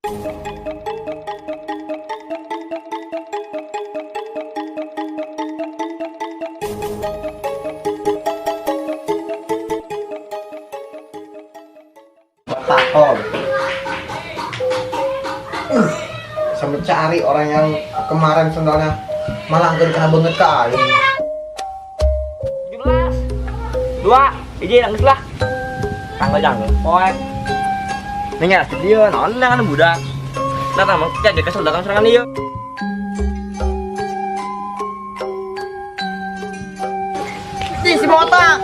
Takol. Bisa mencari orang yang kemarin sendalnya malah gak kena banget kali. 17 2 hiji nangis lah tanggal jangan poek nanya dia non kan budak datang mau jadi kesel datang serangan dia si botak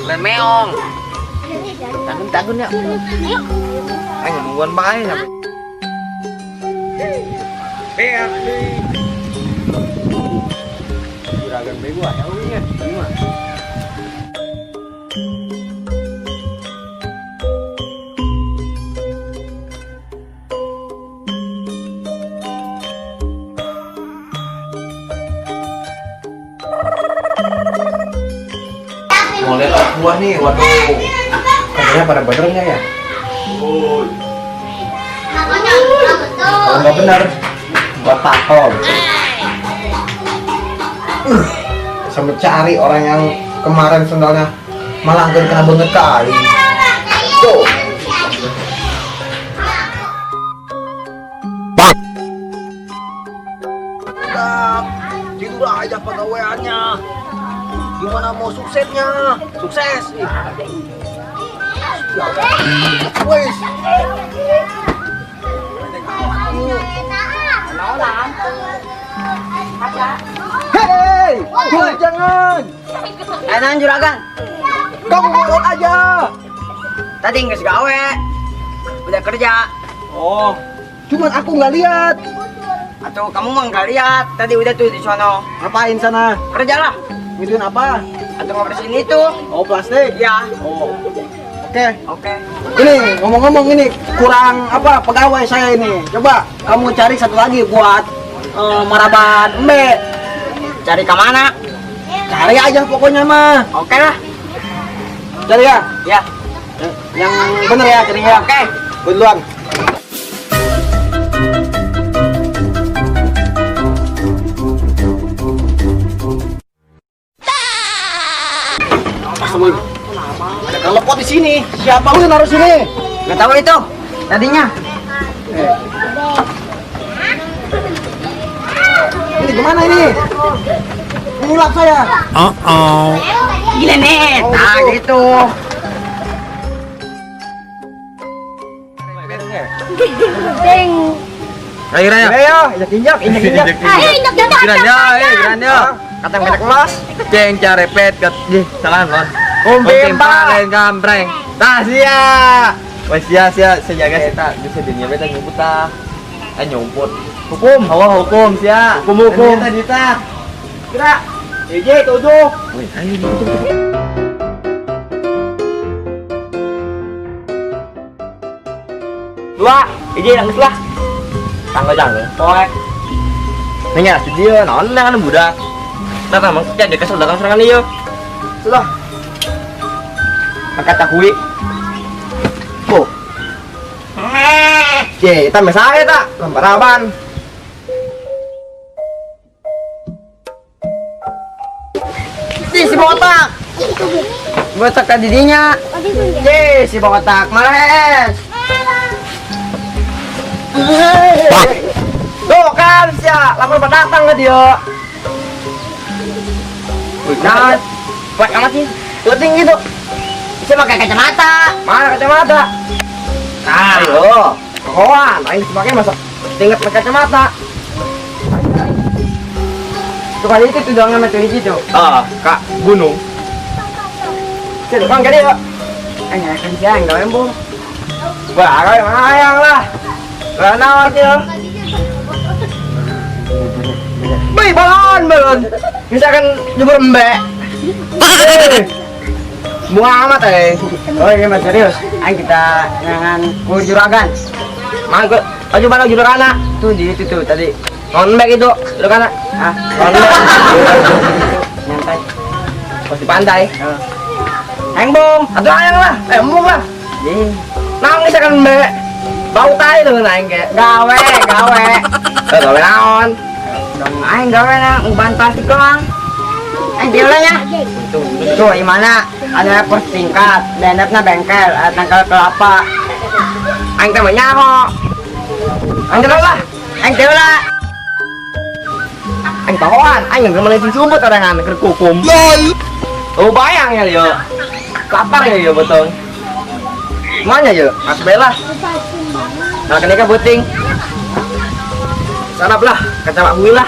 len meong tanggun ya anh buồn bãi nè bẹt đi udah gần mấy quả éo nhé đúng rồi Mau lihat anak buah nih, waduh. Katanya pada benernya ya? Kalau nggak bener, buat takol. Bisa mencari orang yang kemarin sendalnya malah gak kena banget kali. Tuh. Tidur aja pegawaiannya. Gimana mau suksesnya? Sukses. Wes. Hei, jangan. Enak juragan. Kamu ngolot aja. Tadi nggak gawe. Udah kerja. Oh, cuman aku nggak lihat. Atau kamu mah nggak lihat? Tadi udah tuh di sono. Ngapain sana? Kerjalah. Ngituin apa? Atau ngebersihin itu. Oh, plastik. Ya. Oh. Oke. Oke. Ini ngomong-ngomong ini kurang apa pegawai saya ini. Coba kamu cari satu lagi buat maraban Mbak. Cari ke mana? Cari aja pokoknya mah. Oke lah. Cari ya. Ya. Yang bener ya carinya. Oke. Gue duluan. Ada kelepot di sini. Siapa lu naruh sini? Nggak tahu itu. Tadinya. Ini gimana ini? Ini lap saya. Gila nih. Oh, Nah gitu. gitu. Ayo Raya. Ayo, injak. Kiranya. Kata merek los. Ceng carepet kat salah lon. Kumpimpa. Lain kampreng. Tah sia. Wes sia sejaga eta bisa dinya beta nyumput tah. Nyumput. Hukum. Hukum sia. Hukum. Dita. Kira. Hiji, 7. Wih, ayo gitu. Dua, hiji nangis lah. Tanggal jangan poek. Nanya dia non kan budak. Datang mau jadi kesel datang serangan dia. Sudah. Angkat takui. Oh. Ye, tambah saya tak lambaraban. Si botak. Botak ka didinya. Ye, si botak males. Tuh kan siya, lapor datang ke dia. Jangan, buat amat sih, penting gitu. Bisa pakai kacamata. Mana kacamata? Ayo, kawan, main pakai masa tingkat pakai kacamata. Tuh kali itu tudangan macam itu. Kak gunung. Jadi bang kali ya. Hanya kerjaan gak embung. Wah, kau yang ayang lah. Gak nawar dia. Bih, balon. Misalkan jebur mbak. Muhammad oh ini mas serius. Ayo kita jangan juragan. Mangkut. Ayo mana juragan? Tuh di itu tuh tadi. Nonbek itu juragan. Nonbek. Nyantai. Pas di pantai. Embung. Atau ayang lah. Embung lah. Naon bisa kan mbak? Bau tai lho aing ge. Gawe. Gawe naon? Dong aing gawe na uban plastik doang. Aing diulangnya. Tuh gimana? Ada pos singkat, dendapnya bengkel, ada tanggal kelapa. Aing teh nyaho. Aing teh lah. Aing tahuan, aing nggak melihat sumput orangan kerkukum. Oh bayang ya yo. Lapar ya yo betul. Mana yo? Mas Bella. Nah kenika buting. Sarap lah, kacamata hui lah.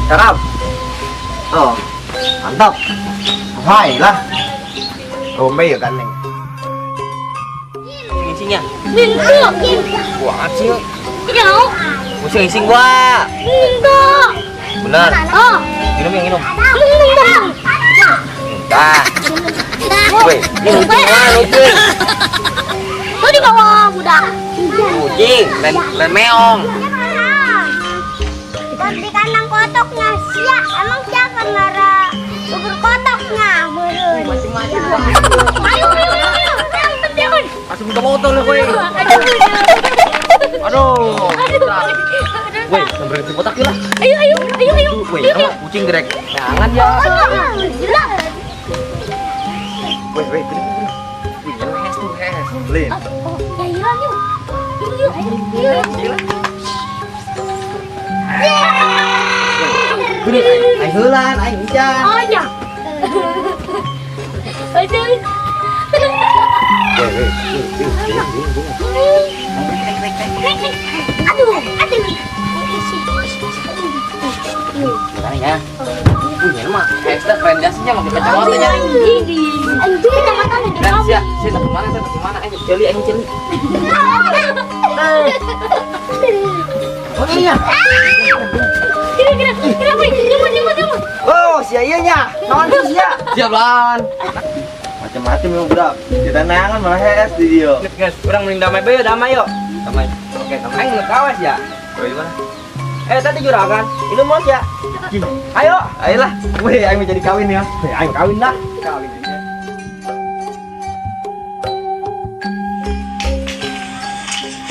Sarap. Oh, mantap. Hai lah. Rombe ya kan neng. Isinya. Wah, sih. Musuh ising gua. Benar. Oh. Minum yang minum. Minum. Dah. Woi, minum kucing. Kau di bawah budak. Kucing, dan meong. Di kandang kotoknya sia. Emang siapa nara bubur kotoknya meureun. Macam-macam. Ayo. Teman. Masuk ke motor lu, woi. Aduh. Woi, sambil di botak lah. Ayo. Woi, kamu kucing gerek. Jangan ya. Gila. Woi, wih, jangan hes tuh, hes. Lin. Ya hilang yuk. Yuk. Gini, aing heulan, aing hujan. Oh ya. Aduh. Gimana ya? Punya mah, hes dah keren jasnya pakai kacamatanya. Anjir, kacamata ada di Dan kamu. saya kemana? Aing celi. Oh iya. Kira, jemput. Oh, sia nya. Naon sia? Siap lan. Macam-macam yang budak. Kita nangan malah hes di dia. Guys, urang mending damai bae, damai yuk. Damai. Oke, damai aing kawas ya. Oh, di mana? Tadi juragan. Ini mau ya. Ayo, ayolah. Weh, aing mau jadi kawin ya. Weh, aing kawin dah. Kawin dia.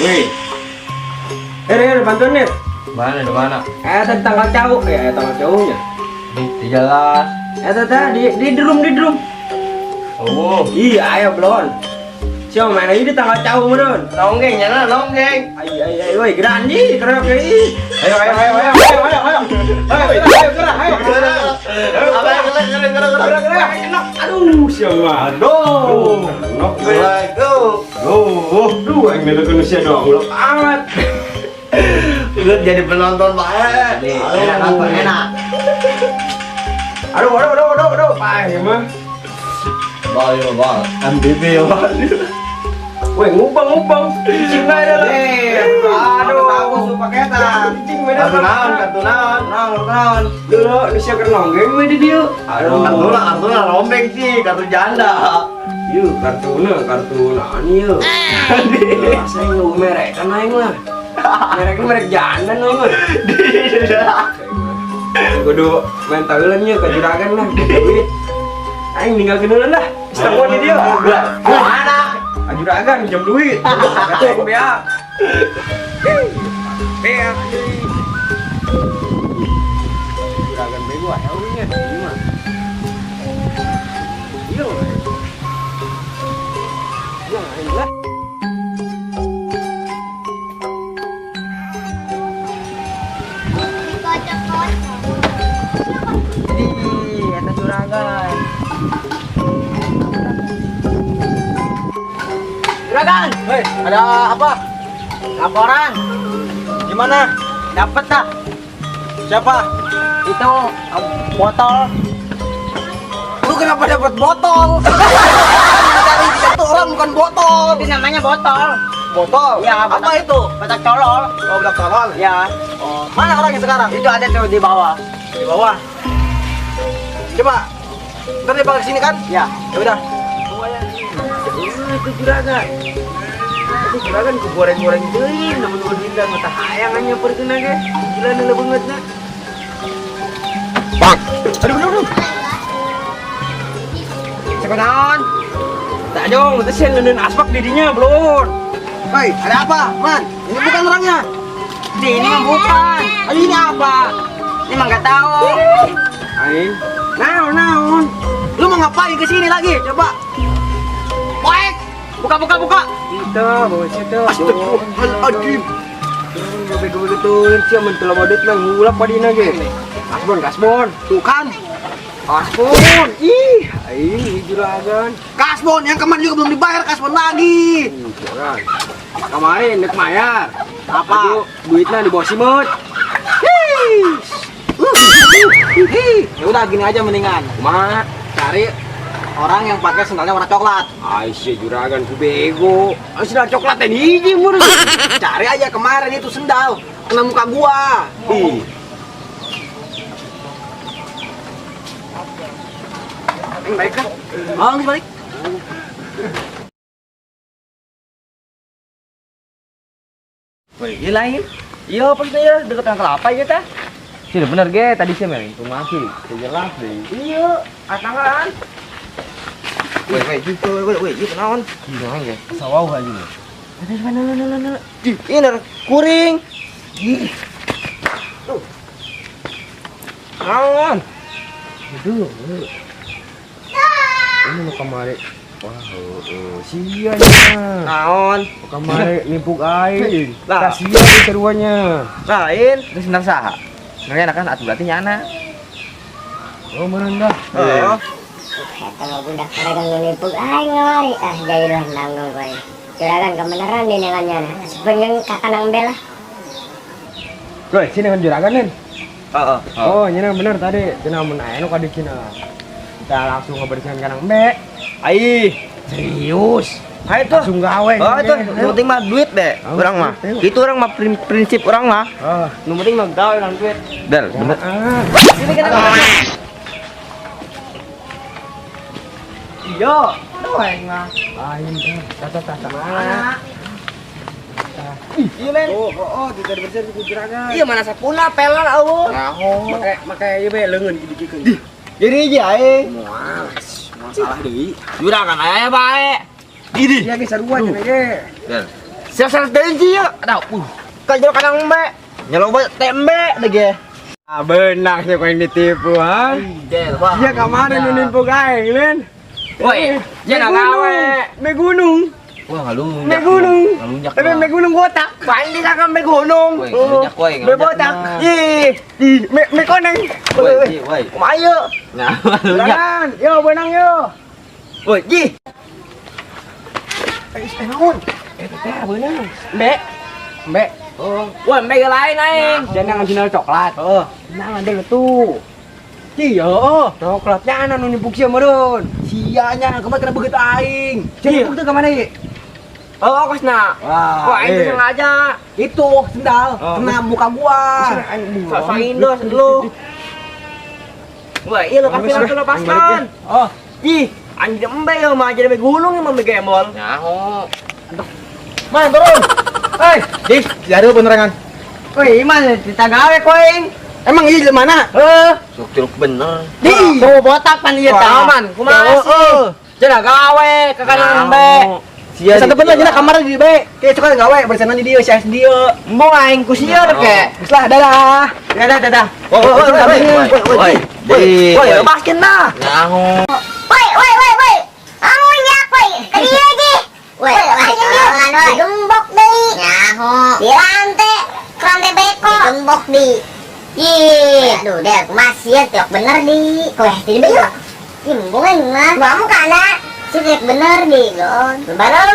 Weh. Bantuan nih. Mana di mana? Tadi tanggal cowok, tanggal cowoknya. Di jalan. Di drum. Oh, Iya, ayo belum. Siapa main aja di tanggal cowok meren. Nonggeng, jangan nonggeng. Ayo, woi, geran di, kerap kali. Ayo. Aduh, siapa? Aduh. Aduh, yang ngelak manusia doang, ulap amat. udah jadi penonton banget. Enak. Aduh, pahit mah. Bal, MBB ya. Woi, ngubang. Cing bae dah. Aduh, aku suka paketan. Cing bae dah. Kartu naon. Dulu bisa keur nonggeng we di dieu. Kartuna rombeng sih, kartu janda. Yuk, kartu naon ieu? Saya nggak merek kan aing lah. Merek janda aing mah. Kudu main taulan ieu ka juragan lah, duit. Aing ninggalkeun heula dah. Setengah di dieu. Mana? Juragan jam duit. Kata bea. Bea. Juragan bego aya ulungnya. Gimana? Iya. Ya, lah. Di eta juragan. Juragan, hei, ada apa? Laporan. Gimana? Dapat tak? Siapa? Itu botol. Lu kenapa dapat botol? Dari satu orang bukan botol. Itu namanya botol. Botol? Ya, apa itu? Batak colol. Oh, batak colol? Ya. Oh, mana orangnya sekarang? Itu ada tuh di bawah. Di bawah. Coba. Ntar dia balik sini kan? Ya. Ya udah. Tunggu aja. Itu juragan. Itu juragan ku goreng-goreng deui, namun nu dindan mata hayang nyamperkeun ge. Gila neula beungeutna. Bang. Aduh. Siapa naon? Tak jong, itu sih ngenen asbak didinya belum. Hei, ada apa, Man? Ini bukan orangnya. Ini mah bukan. Ayo, ini apa? Ini mah nggak tahu. Ain, naon. Lu mau ngapain ke sini lagi? Coba. Baik. Buka. Kita bawa situ. Astagfirullahaladzim. Bego betul, siapa mentelah badut nang ngulap padi nage. Kasbon. Tuh kan. Kasbon. Ih, aing juragan. Kasbon, yang kemarin juga belum dibayar Kasbon lagi. Juragan. Kemarin nek mayar. Apa? Aduh, duitnya di bawah simut. Ya udah gini aja mendingan. Kumaha? Cari orang yang pakai sendalnya warna coklat. Aisyah juragan ku bego. Sendal coklat ini hiji mur. Cari aja kemarin itu sendal kena muka gua. Ih. Baik kan? Oh, balik. Woi, iya lain. Iya, pas ya deket dengan kelapa ya ta. Sudah bener ge, tadi sih main itu masih. Jelas deh. Iya, atangan. Woi, itu naon? Naon ge? Sawau aja. Ada mana. Ini kuring. Naon? Aduh. Ini mau kemarin. Wah, sia nya. Naon? Kemarin nimpuk air. Lah. Kasihan di seruannya. Lain. Terus nang saha? Nang kan atuh berarti nyana. Oh, merendah. Oh. Kalau budak pedagang nipuk aing ngawari jadi lah nanggung kowe. Juragan kebenaran di nengannya. Sebenarnya kakak nang bela. Woi, sini kan juragan nen. Heeh. Oh, nyana bener tadi. Cenah mun aya nu ka di Cina. Kita langsung ngebersihan kanang Mbak. Ai. Serius. Ayo tuh. Langsung gawe. Oh, itu yang penting mah duit, Be. Oh, Orang mah. betul. Itu orang mah prinsip orang mah. Oh, Yang penting mah gawe nang duit. Dar, bener. Sini kan. Iya. Doeng mah. Ain tata Mana? Iya, men. Oh, kita bersihan ku juragan. Iya mana sapuna pelan eueuh. Naon? Make ieu be leungeun gidi-gidi. Jadi aja aing. Masalah deui. Juragan aya bae. Gini. Iya ge sarua cenah ge. Siasat deui ieu. Aduh. Ka jero kadang mbe. Nyeloba tembe deh ge. Ah, benar sih kau yang ditipu, ha? Del, wah. Iya kemarin nu nimpuk aing, men. Woi, Jangan gawe. Me gunung. Wah, ngalunjak. Me gunung. Ngalunjak. Tapi me gunung botak. Paling di kakak me gunung. Woi, ngalunjak woi, Me botak. Me koneng. Woi, woi. Kumaha? Nah, ngalunjak. Jangan. Yo, benang yo. Woi, ji. Naon? Teh benang. Mbak. Mbak. Oh, woi, mega lain aing. Jangan sendal coklat. Heeh. Nah, ada tuh. Iya, coklatnya anu nimpuk sia meureun. Sianya, kemarin kena begitu aing. Jadi nimpuk teh ka mana ye? Oh, kosna. Wah, Wah, aing sengaja. Itu sendal kena muka gua. Sok Indos lu. Wah, iya lu kasih langsung lepaskan. Oh, Ih, anjing embe ya mah jadi gunung yang membe gemol. nyaho. Man, turun. Hei, dis, jadu beneran. Woi, iman kita gawe koing. Emang iya di mana? Sok curug bener. Di, bawa botak pan ieu teh. Aman, kumaha sih? Cenah gawe ke kanan embe. Sia satu bener cenah kamar di be. Kayak suka gawe bersenan di dieu, sia di dieu. Embung aing ku sieur ke. Geus lah, dadah. Dadah. Woi, lepaskeun dah. Nyaho. Woi. Kamu nyak woi. Tadi lagi. Woi, gembok deui. Nyaho. Di rantai beko. Gembok di. Ih, aduh, deh, masih tiok bener di. Kowe tidak yuk. Imbung mah. Kamu kana. Sudah bener di, gon. Baru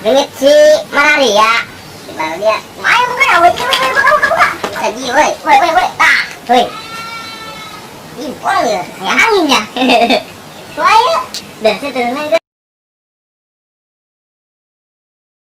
lengit si Mararia. Baru dia. Ayo buka, buka. Tadi, woi. Tah, woi. Ih, orang ya, angin ya. Tuh ayo. Dan saya turun aja.